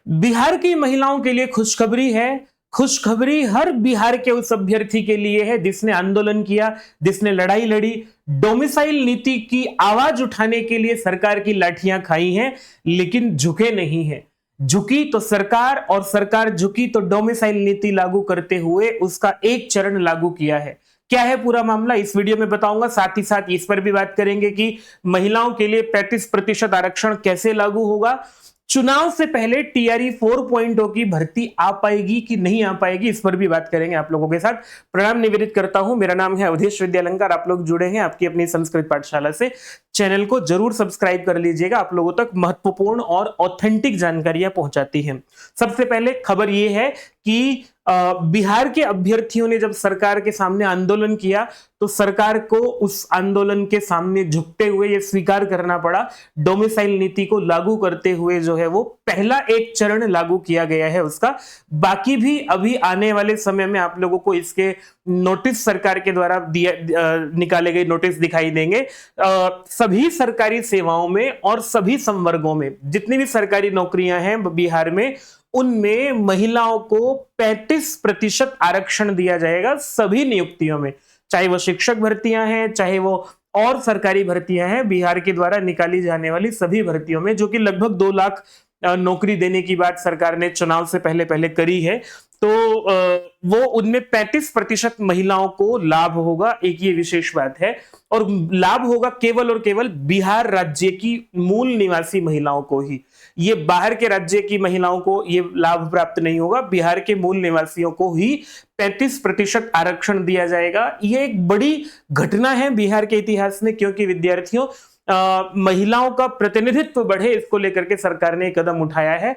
बिहार की महिलाओं के लिए खुशखबरी है। खुशखबरी हर बिहार के उस अभ्यर्थी के लिए है जिसने आंदोलन किया, जिसने लड़ाई लड़ी, डोमिसाइल नीति की आवाज उठाने के लिए सरकार की लाठियां खाई हैं, लेकिन झुके नहीं हैं। झुकी तो सरकार और सरकार झुकी तो डोमिसाइल नीति लागू करते हुए उसका एक चरण लागू किया है। क्या है पूरा मामला इस वीडियो में बताऊंगा। साथ ही साथ इस पर भी बात करेंगे कि महिलाओं के लिए 35% आरक्षण कैसे लागू होगा। चुनाव से पहले टीआरई 4.0 की भर्ती आ पाएगी कि नहीं आ पाएगी, इस पर भी बात करेंगे आप लोगों के साथ। प्रणाम निवेदित करता हूं, मेरा नाम है अवधेश विद्यालंकार। आप लोग जुड़े हैं आपकी अपनी संस्कृत पाठशाला से। चैनल को जरूर सब्सक्राइब कर लीजिएगा, आप लोगों तक महत्वपूर्ण और ऑथेंटिक जानकारियां पहुंचाती हैं। सबसे पहले खबर यह है कि बिहार के अभ्यर्थियों ने जब सरकार के सामने आंदोलन किया तो सरकार को उस आंदोलन के सामने झुकते हुए यह स्वीकार करना पड़ा। डोमिसाइल नीति को लागू करते हुए जो है वो पहला एक चरण लागू किया गया है उसका। बाकी भी अभी आने वाले समय में आप लोगों को इसके नोटिस सरकार के द्वारा निकाले गए नोटिस दिखाई देंगे। सभी सरकारी सेवाओं में और सभी संवर्गों में जितनी भी सरकारी नौकरियां हैं बिहार में, उनमें महिलाओं को 35% आरक्षण दिया जाएगा सभी नियुक्तियों में, चाहे वो शिक्षक भर्तियां हैं, चाहे वो और सरकारी भर्तियां हैं। बिहार के द्वारा निकाली जाने वाली सभी भर्तियों में, जो कि लगभग 2 लाख नौकरी देने की बात सरकार ने चुनाव से पहले करी है, तो वो उनमें 35% महिलाओं को लाभ होगा। एक ये विशेष बात है, और लाभ होगा केवल और केवल बिहार राज्य की मूल निवासी महिलाओं को ही। ये बाहर के राज्य की महिलाओं को ये लाभ प्राप्त नहीं होगा, बिहार के मूल निवासियों को ही 35% आरक्षण दिया जाएगा। ये एक बड़ी घटना है बिहार के इतिहास में, क्योंकि विद्यार्थियों महिलाओं का प्रतिनिधित्व बढ़े, इसको लेकर के सरकार ने कदम उठाया है।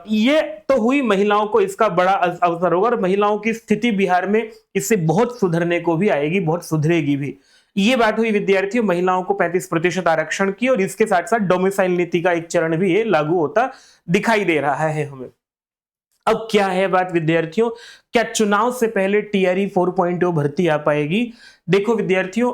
ये तो हुई महिलाओं को इसका बड़ा अवसर होगा, और महिलाओं की स्थिति बिहार में इससे बहुत सुधरने को भी आएगी, बहुत सुधरेगी भी। ये बात हुई विद्यार्थियों महिलाओं को 35% आरक्षण की, और इसके साथ साथ डोमिसाइल नीति का एक चरण भी ये लागू होता दिखाई दे रहा है हमें। अब क्या है बात विद्यार्थियों, क्या चुनाव से पहले टीआरई 4.0 भर्ती आ पाएगी? देखो विद्यार्थियों,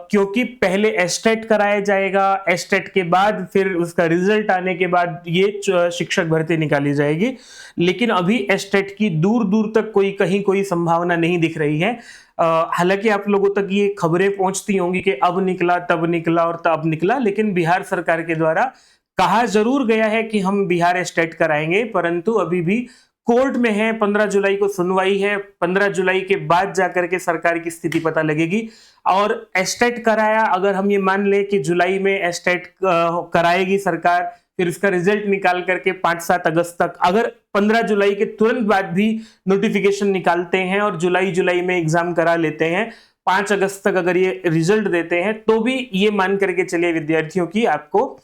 क्योंकि पहले एस्टेट कराया जाएगा, एस्टेट के बाद फिर उसका रिजल्ट आने के बाद ये शिक्षक भर्ती निकाली जाएगी, लेकिन अभी एस्टेट की दूर दूर तक कहीं कोई संभावना नहीं दिख रही है। हालांकि आप लोगों तक ये खबरें पहुंचती होंगी कि अब निकला, तब निकला और तब निकला, लेकिन बिहार सरकार के द्वारा कहा जरूर गया है कि हम बिहार एस्टेट कराएंगे, परंतु अभी भी कोर्ट में है। 15 जुलाई को सुनवाई है, 15 जुलाई के बाद जाकर के सरकार की स्थिति पता लगेगी। और एस्टेट कराया, अगर हम ये मान ले कि जुलाई में एस्टेट कराएगी सरकार, फिर इसका रिजल्ट निकाल करके 5-7 अगस्त तक, अगर 15 जुलाई के तुरंत बाद भी नोटिफिकेशन निकालते हैं और जुलाई में एग्जाम करा लेते हैं, 5 अगस्त तक अगर ये रिजल्ट देते हैं, तो भी ये मान करके चलिए विद्यार्थियों की आपको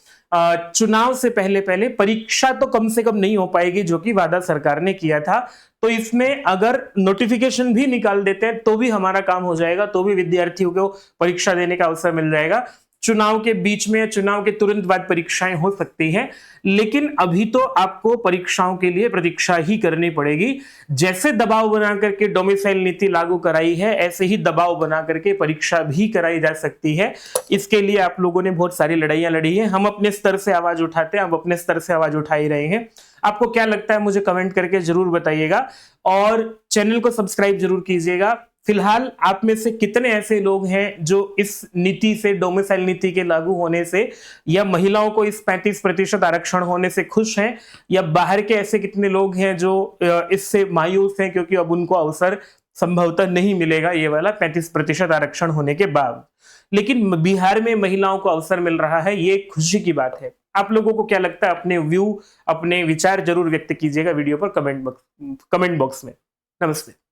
चुनाव से पहले परीक्षा तो कम से कम नहीं हो पाएगी, जो कि वादा सरकार ने किया था। तो इसमें अगर नोटिफिकेशन भी निकाल देते हैं तो भी हमारा काम हो जाएगा, तो भी विद्यार्थियों को परीक्षा देने का अवसर मिल जाएगा। चुनाव के बीच में, चुनाव के तुरंत बाद परीक्षाएं हो सकती हैं, लेकिन अभी तो आपको परीक्षाओं के लिए प्रतीक्षा ही करनी पड़ेगी। जैसे दबाव बना करके डोमिसाइल नीति लागू कराई है, ऐसे ही दबाव बना करके परीक्षा भी कराई जा सकती है। इसके लिए आप लोगों ने बहुत सारी लड़ाइयां लड़ी है, हम अपने स्तर से आवाज उठाते हैं, हम अपने स्तर से आवाज उठा ही रहे हैं। आपको क्या लगता है मुझे कमेंट करके जरूर बताइएगा, और चैनल को सब्सक्राइब जरूर कीजिएगा। फिलहाल आप में से कितने ऐसे लोग हैं जो इस नीति से, डोमिसाइल नीति के लागू होने से, या महिलाओं को इस 35% आरक्षण होने से खुश हैं, या बाहर के ऐसे कितने लोग हैं जो इससे मायूस हैं, क्योंकि अब उनको अवसर संभवतः नहीं मिलेगा ये वाला 35% आरक्षण होने के बाद। लेकिन बिहार में महिलाओं को अवसर मिल रहा है, ये खुशी की बात है। आप लोगों को क्या लगता है? अपने व्यू, अपने विचार जरूर व्यक्त कीजिएगा वीडियो पर कमेंट बॉक्स में। नमस्ते।